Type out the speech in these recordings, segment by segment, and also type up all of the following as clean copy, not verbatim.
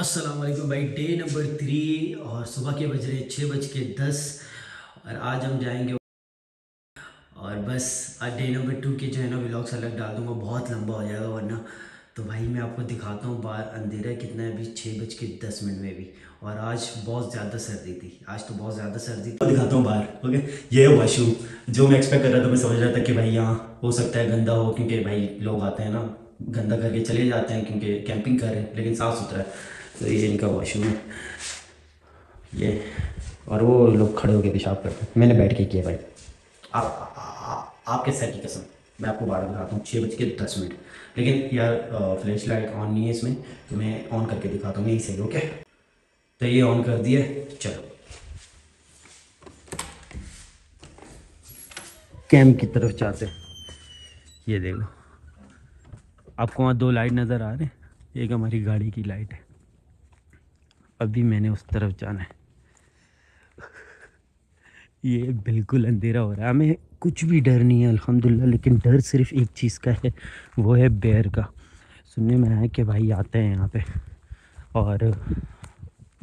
अस्सलाम वालेकुम भाई। डे नंबर 3 और सुबह के बज रहे 6:10 और आज हम जाएंगे। और बस आज डे नंबर 2 के जो है ना व्लॉग्स अलग डाल दूंगा, बहुत लंबा हो जाएगा वरना। तो भाई मैं आपको दिखाता हूँ बाहर अंधेरा कितना है अभी 6:10 में भी। और आज बहुत ज़्यादा सर्दी थी, आज तो बहुत ज़्यादा सर्दी थी। दिखाता हूँ बाहर। ओके, ये है वॉशरूम जो मैं एक्सपेक्ट कर रहा था। मैं समझ रहा था कि भाई यहाँ हो सकता है गंदा हो, क्योंकि भाई लोग आते हैं ना गंदा करके चले जाते हैं क्योंकि कैंपिंग कर रहे हैं, लेकिन साफ़ सुथरा है। तो ये इनका वॉशरूम है ये। और वो लोग खड़े होकर पेशाब करते हैं, मैंने बैठ के किया भाई। आपके सर की कसम मैं आपको बाहर दिखाता हूँ 6:10। लेकिन यार फ्लैश लाइट ऑन नहीं है इसमें, तो मैं ऑन करके दिखाता हूँ यही सही। ओके, तो ये ऑन कर दिया। चलो कैंप की तरफ जाते हैं। ये देखो आपको वहाँ 2 लाइट नज़र आ रहे हैं, एक हमारी गाड़ी की लाइट है। अभी मैंने उस तरफ जाना है। ये बिल्कुल अंधेरा हो रहा है, हमें कुछ भी डर नहीं है अल्हम्दुलिल्लाह। लेकिन डर सिर्फ एक चीज़ का है, वो है बेर का। सुनने में आया कि भाई आते हैं यहाँ पे और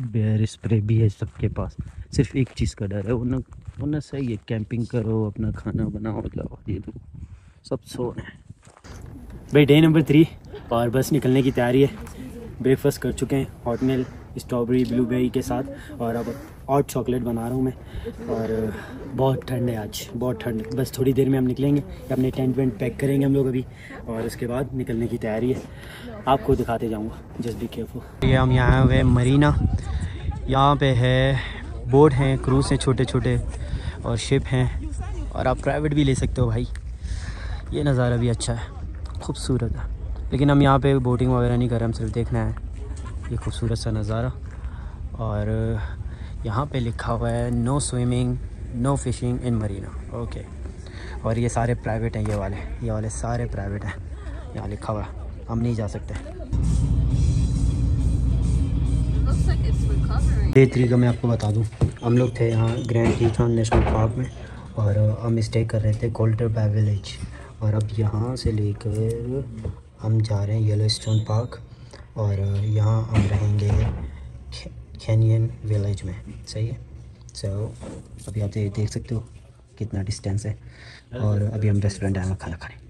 बेर स्प्रे भी है सबके पास। सिर्फ एक चीज़ का डर है, वरना सही है। कैंपिंग करो, अपना खाना बनाओ, जाओ। ये तो सब सो रहे हैं भाई। डे नंबर 3 और बस निकलने की तैयारी है। ब्रेकफास्ट कर चुके हैं हॉट मिल स्ट्रॉबेरी ब्लूबेरी के साथ, और अब हॉट चॉकलेट बना रहा हूँ मैं। और बहुत ठंड है आज, बहुत ठंड। बस थोड़ी देर में हम निकलेंगे, अपने टेंट वेंट पैक करेंगे हम लोग अभी, और उसके बाद निकलने की तैयारी है। आपको दिखाते जाऊँगा, जस्ट बी केयरफुल। ये हम यहाँ हुए मरीना, यहाँ पे है बोट हैं, क्रूज़ हैं छोटे छोटे, और शिप हैं, और आप प्राइवेट भी ले सकते हो भाई। ये नज़ारा भी अच्छा है, खूबसूरत है। लेकिन हम यहाँ पे बोटिंग वगैरह नहीं कर रहे, हम सिर्फ देखना है ये खूबसूरत सा नज़ारा। और यहाँ पे लिखा हुआ है no swimming no fishing in marina. Okay, और ये सारे प्राइवेट हैं, ये वाले सारे प्राइवेट हैं। यहाँ लिखा हुआ है, हम नहीं जा सकते। डे 3 का मैं आपको बता दूँ, हम लोग थे यहाँ ग्रैंड टीथन नेशनल पार्क में, और हम स्टे कर रहे थे कोल्टर बाय विलेज। और अब यहाँ से लेकर हम जा रहे हैं येलोस्टोन पार्क, और यहाँ हम रहेंगे कैनियन विलेज में। सही है। अभी आप देख सकते हो कितना डिस्टेंस है। और अभी हम रेस्टोरेंट आए हैं खाना खाने।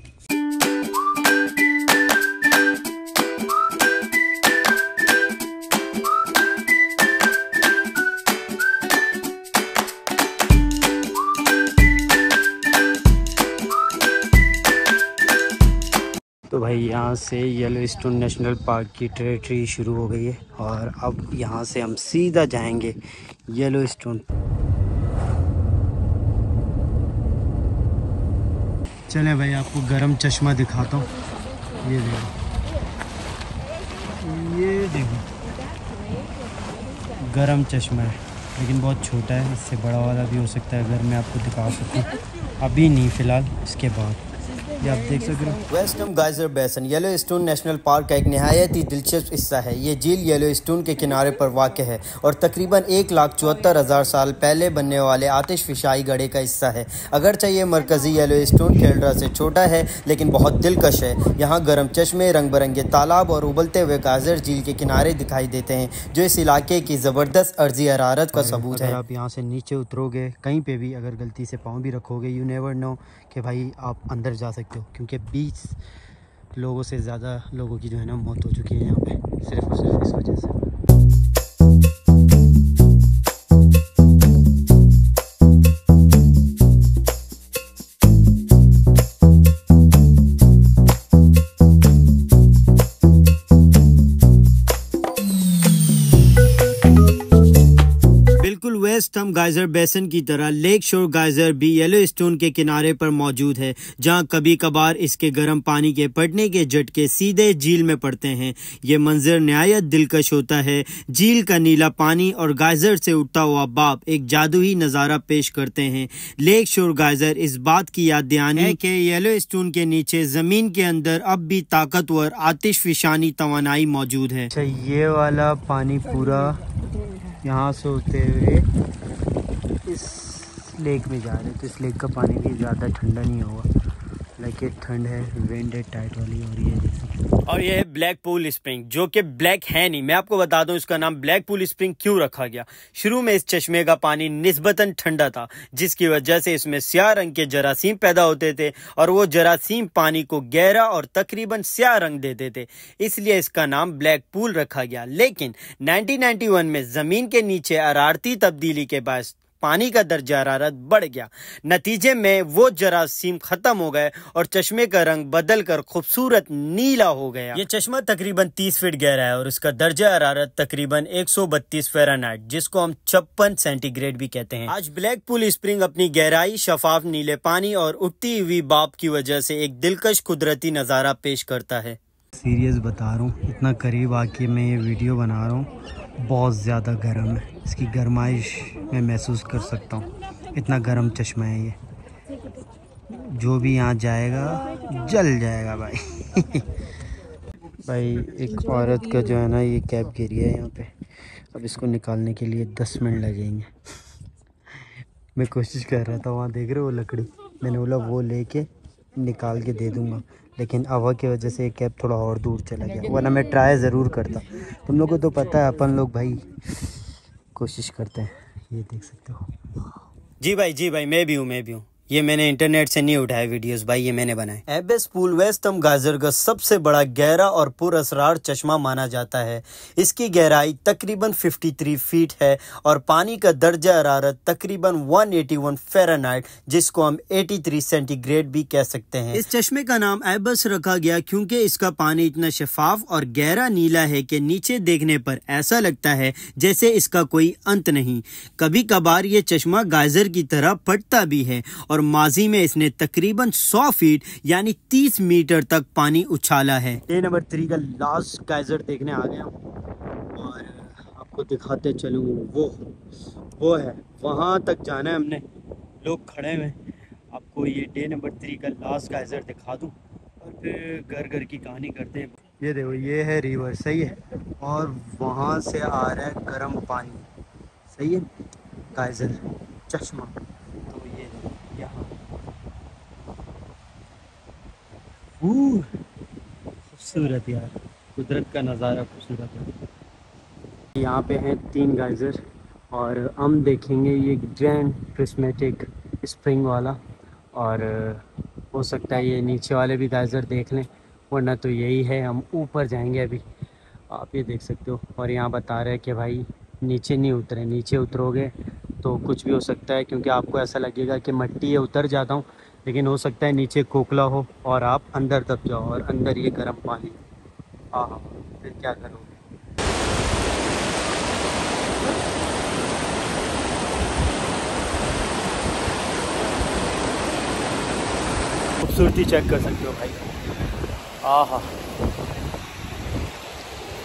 तो भाई यहाँ से येलोस्टोन नेशनल पार्क की टेरिटरी शुरू हो गई है, और अब यहाँ से हम सीधा जाएंगे येलोस्टोन। चले भाई आपको गरम चश्मा दिखाता हूँ। ये देखो गरम चश्मा है, लेकिन बहुत छोटा है, इससे बड़ा वाला भी हो सकता है अगर मैं आपको दिखा सकूँ। अभी नहीं फ़िलहाल, इसके बाद ये आप देख सकते हो। वेस्टर्न गाइजर बेसन येलोस्टोन नेशनल पार्क का एक नहायत ही दिलचस्प हिस्सा है। ये झील येलोस्टोन के किनारे पर वाक़ है और तकरीबन 1,74,000 साल पहले बनने वाले आतिशफशाई गढ़े का हिस्सा है। अगरचे ये मरकज़ी येलोस्टोन कैल्ड्रा से छोटा है, लेकिन बहुत दिलकश है। यहाँ गर्म चश्मे, रंग बिरंगे तालाब और उबलते हुए गाजर झील के किनारे दिखाई देते हैं, जो इस इलाके की ज़बरदस्त अर्जी हरारत का सबूत है। आप यहाँ से नीचे उतरोगे कहीं पे भी, अगर गलती से पाँव भी रखोगे, यू नेवर नो कि भाई आप अंदर जा सकते हो, क्योंकि 20 लोगों से ज़्यादा लोगों की जो है ना मौत हो चुकी है यहाँ पे, सिर्फ और सिर्फ इस वजह से। वेस्ट थंब गाइजर बेसन की तरह लेक शोर गाइजर भी येलोस्टोन के किनारे पर मौजूद है, जहां कभी कभार इसके गर्म पानी के पड़ने के झटके सीधे झील में पड़ते हैं। ये मंजर नहायत दिलकश होता है। झील का नीला पानी और गाइजर से उठता हुआ भाप एक जादुई नज़ारा पेश करते हैं। लेक शोर गाइजर इस बात की याद दिलानी है कि येलोस्टोन के नीचे जमीन के अंदर अब भी ताकतवर आतिशफशानी तवानाई मौजूद है। अच्छा, ये वाला पानी पूरा यहाँ से होते हुए इस लेक में जा रहे, तो इस लेक का पानी भी ज़्यादा ठंडा नहीं होगा, लाइक ये ठंड है, विंड है टाइट वाली, और ये जैसे, और ये है ब्लैक पूल स्प्रिंग, जो कि ब्लैक है नहीं। मैं आपको बता दूं इसका नाम ब्लैक पूल स्प्रिंग क्यों रखा गया। शुरू में इस चश्मे का पानी निस्बतन ठंडा था, जिसकी वजह से इसमें स्याह रंग के जरासीम पैदा होते थे और वो जरासीम पानी को गहरा और तकरीबन स्याह रंग देते थे, इसलिए इसका नाम ब्लैक पूल रखा गया। लेकिन 1991 में जमीन के नीचे हरारती तब्दीली के बाद पानी का दर्जा हरारत बढ़ गया। नतीजे में वो जरासीम खत्म हो गए और चश्मे का रंग बदलकर खूबसूरत नीला हो गया। ये चश्मा तकरीबन 30 फीट गहरा है और उसका दर्जा हरारत तकरीबन 132 फ़ारेनहाइट, जिसको हम 56 सेंटीग्रेड भी कहते हैं। आज ब्लैक पूल स्प्रिंग अपनी गहराई, शफाफ नीले पानी और उठती हुई बाप की वजह से एक दिलकश कुदरती नज़ारा पेश करता है। सीरियस बता रहा हूँ, इतना करीब आके मैं ये वीडियो बना रहा हूँ। बहुत ज़्यादा गर्म है, इसकी गर्माइश मैं महसूस कर सकता हूँ। इतना गर्म चश्मा है ये, जो भी यहाँ जाएगा जल जाएगा भाई। भाई एक औरत का जो है ना ये कैप गिरी है यहाँ पे, अब इसको निकालने के लिए 10 मिनट लगेंगे। मैं कोशिश कर रहा था, वहाँ देख रहे हो लकड़ी, मैंने बोला वो लेके निकाल के दे दूँगा, लेकिन हवा की वजह से कैप थोड़ा और दूर चला गया, वरना मैं ट्राई ज़रूर करता। तुम लोगों को तो पता है अपन लोग भाई कोशिश करते हैं। ये देख सकते हो। जी भाई मैं भी हूँ। ये मैंने इंटरनेट से नहीं उठाए वीडियोस भाई, ये मैंने बनाए। एबेस पूल वेस्ट थंब गाइजर का सबसे बड़ा गहरा और पुरअसरार चश्मा माना जाता है। इसकी गहराई तकरीबन 53 फीट है और पानी का दर्जा हरारत तकरीबन 181 फ़ारेनहाइट, जिसको हम 83 सेंटीग्रेड भी कह सकते हैं। इस चश्मे का नाम एबेस रखा गया क्योंकि इसका पानी इतना शफाफ और गहरा नीला है कि नीचे देखने पर ऐसा लगता है जैसे इसका कोई अंत नहीं। कभी कभार ये चश्मा गाइजर की तरह फटता भी है और माजी में इसने तकरीबन 100 फीट यानी 30 मीटर तक पानी उछाला है। डे नंबर 3 का लास्ट गाइजर देखने आ गया हूँ और आपको दिखाते चलूँ, वो है, वहाँ तक जाना है हमने, लोग खड़े हुए। आपको ये डे नंबर 3 का लास्ट गाइजर दिखा दूँ और फिर घर की कहानी करते हैं। ये देखो, ये है रिवर, सही है, और वहाँ से आ रहा है गर्म पानी, सही है, गाइजर चश्मा। तो ये यहाँ खूबसूरत यार, कुदरत का नज़ारा खूबसूरत है। यहाँ पे हैं 3 गाइजर और हम देखेंगे ये ग्रैंड प्रिस्मेटिक स्प्रिंग वाला, और हो सकता है ये नीचे वाले भी गाइजर देख लें, वरना तो यही है, हम ऊपर जाएंगे अभी। आप ये देख सकते हो। और यहाँ बता रहे हैं कि भाई नीचे नहीं उतरे, नीचे उतरोगे तो कुछ भी हो सकता है, क्योंकि आपको ऐसा लगेगा कि मट्टी है, उतर जाता हूँ, लेकिन हो सकता है नीचे खोखला हो और आप अंदर दब जाओ और अंदर ये गर्म पानी। हाँ, फिर क्या करोगे। खूबसूरती चेक कर सकते हो भाई। आहा,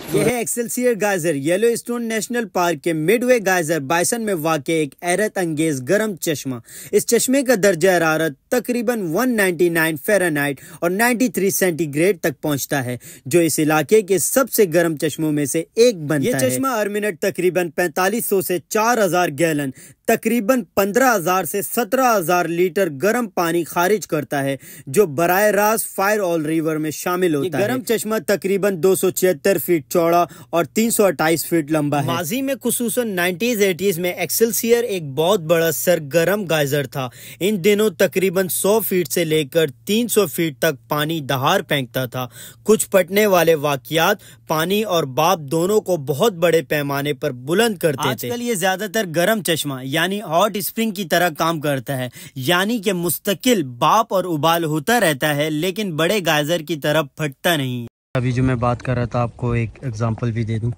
यह है Excelsior geyser, Yellowstone national park के मिडवे गाइजर बाइसन में वाक़ एक हैरत अंगेज गर्म चश्मा। इस चश्मे का दर्जा हरारत तकरीबन 199 फ़ारेनहाइट और 93 सेंटीग्रेड तक पहुंचता है, जो इस इलाके के सबसे गर्म चश्मों में से एक बनता है। ये चश्मा हर मिनट तकरीबन 4500 से 4000 गैलन, तकरीबन 15000 से 17000 लीटर गर्म पानी खारिज करता है, जो बराह रास्त फायर ऑल रिवर में शामिल होता है। गर्म चश्मा तकरीबन 276 फीट चौड़ा और 328 फीट लंबा है। माजी में खुसूसन 90s-80s में एक्सेलसियर एक बहुत बड़ा सरगर्म गाइजर था। इन दिनों तकरीबन 100 फीट से लेकर 300 फीट तक पानी दहाड़ फेंकता था। कुछ फटने वाले वाकयात पानी और बाप दोनों को बहुत बड़े पैमाने पर बुलंद करते थे। आजकल ये ज्यादातर गर्म चश्मा यानी हॉट स्प्रिंग की तरह काम करता है, यानी कि मुस्तकिल बाप और उबाल होता रहता है, लेकिन बड़े गाइजर की तरफ फटता नहीं। अभी जो मैं बात कर रहा था, आपको एक एग्जांपल भी दे दूं।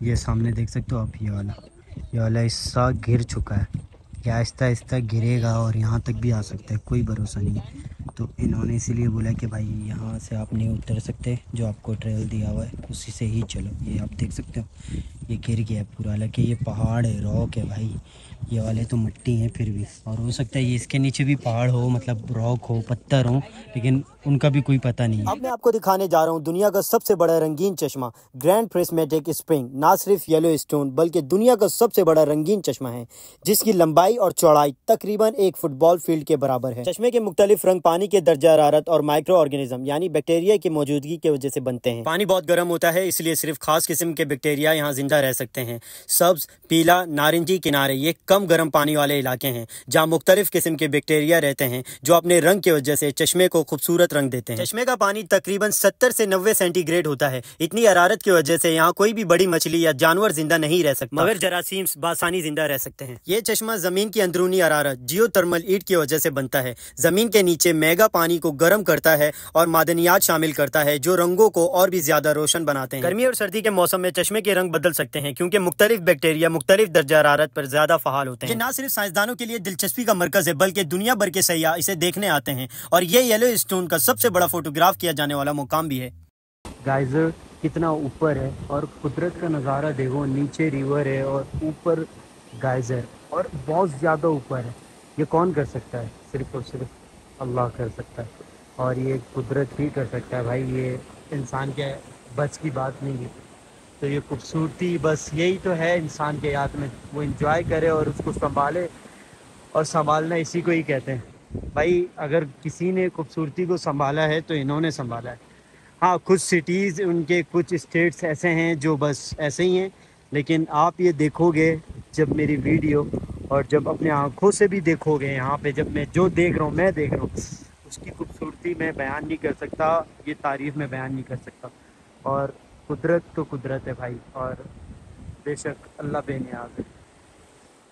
ये सामने देख सकते हो आप, ये वाला हिस्सा गिर चुका है, या आहिस्ता आहिस्ता गिरेगा और यहाँ तक भी आ सकता है, कोई भरोसा नहीं है। तो इन्होंने इसीलिए बोला कि भाई यहाँ से आप नहीं उतर सकते, जो आपको ट्रेल दिया हुआ है उसी से ही चलो। ये आप देख सकते हो, ये गिर गया है पूरा, हालांकि ये पहाड़ है, रॉक है भाई, ये वाले तो मिट्टी है फिर भी, और हो सकता है ये इसके नीचे भी पहाड़ हो, मतलब रॉक हो, पत्थर हो, लेकिन उनका भी कोई पता नहीं है। अब मैं आपको दिखाने जा रहा हूँ दुनिया का सबसे बड़ा रंगीन चश्मा ग्रैंड प्रिज्मेटिक स्प्रिंग। ना सिर्फ येलो स्टोन बल्कि दुनिया का सबसे बड़ा रंगीन चश्मा है जिसकी लंबाई और चौड़ाई तकरीबन एक फुटबॉल फील्ड के बराबर है। चश्मे के मुख्तलिफ रंग पानी के दर्जा हरारत और माइक्रो ऑर्गेनिज्म यानी बैक्टीरिया की मौजूदगी की वजह से बनते हैं। पानी बहुत गर्म होता है इसलिए सिर्फ खास किस्म के बैक्टीरिया यहाँ जिंदा रह सकते हैं। सब्ज, पीला, नारंगी किनारे ये कम गर्म पानी वाले इलाके हैं जहाँ मुख्तलिफ किस्म के बैक्टीरिया रहते हैं जो अपने रंग की वजह से चश्मे को खूबसूरत रंग देते हैं। चश्मे का पानी तकरीबन 70 से 90 सेंटीग्रेड होता है। इतनी हरारत की वजह से यहाँ कोई भी बड़ी मछली या जानवर जिंदा नहीं रह सकता, मगर जरासीम्स बासानी जिंदा रह सकते हैं। ये चश्मा जमीन की अंदरूनी हरारत जियोथर्मल हीट की वजह से बनता है। जमीन के नीचे मेगा पानी को गर्म करता है और मादनियात शामिल करता है जो रंगों को और भी ज्यादा रोशन बनाते हैं। गर्मी और सर्दी के मौसम में चश्मे के रंग बदल सकते हैं क्योंकि मुख्तलिफ बैक्टीरिया मुख्तलिफ दर्जा हरारत पर ज्यादा फहाल होते हैं। ये ना सिर्फ साइंसदानों के लिए दिलचस्पी का मरकज है बल्कि दुनिया भर के सयाह इसे देखने आते हैं और ये येलो स्टोन का सबसे बड़ा फोटोग्राफ किया जाने वाला मुकाम भी है। गाइजर कितना ऊपर है और कुदरत का नज़ारा देखो, नीचे रिवर है और ऊपर गाइजर और बहुत ज़्यादा ऊपर है। ये कौन कर सकता है? सिर्फ और सिर्फ अल्लाह कर सकता है और ये कुदरत ही कर सकता है भाई, ये इंसान के बस की बात नहीं है। तो ये खूबसूरती बस यही तो है इंसान के याद में, वो इंजॉय करे और उसको संभाले और संभालना इसी को ही कहते हैं भाई। अगर किसी ने खूबसूरती को संभाला है तो इन्होंने संभाला है। हाँ, कुछ सिटीज़ उनके कुछ स्टेट्स ऐसे हैं जो बस ऐसे ही हैं, लेकिन आप ये देखोगे जब मेरी वीडियो और जब अपने आँखों से भी देखोगे यहाँ पे, जब मैं जो देख रहा हूँ मैं देख रहा हूँ उसकी खूबसूरती मैं बयान नहीं कर सकता, ये तारीफ़ में बयान नहीं कर सकता। और कुदरत तो कुदरत है भाई और बेशक अल्लाह बेनियाज़ है।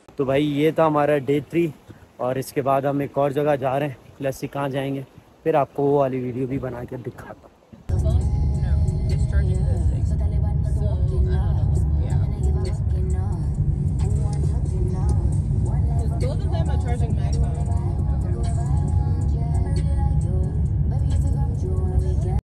तो भाई ये था हमारा डे 3 और इसके बाद हम एक और जगह जा रहे हैं। प्लस कहाँ जाएंगे फिर आपको वो वाली वीडियो भी बना के दिखाता हूँ।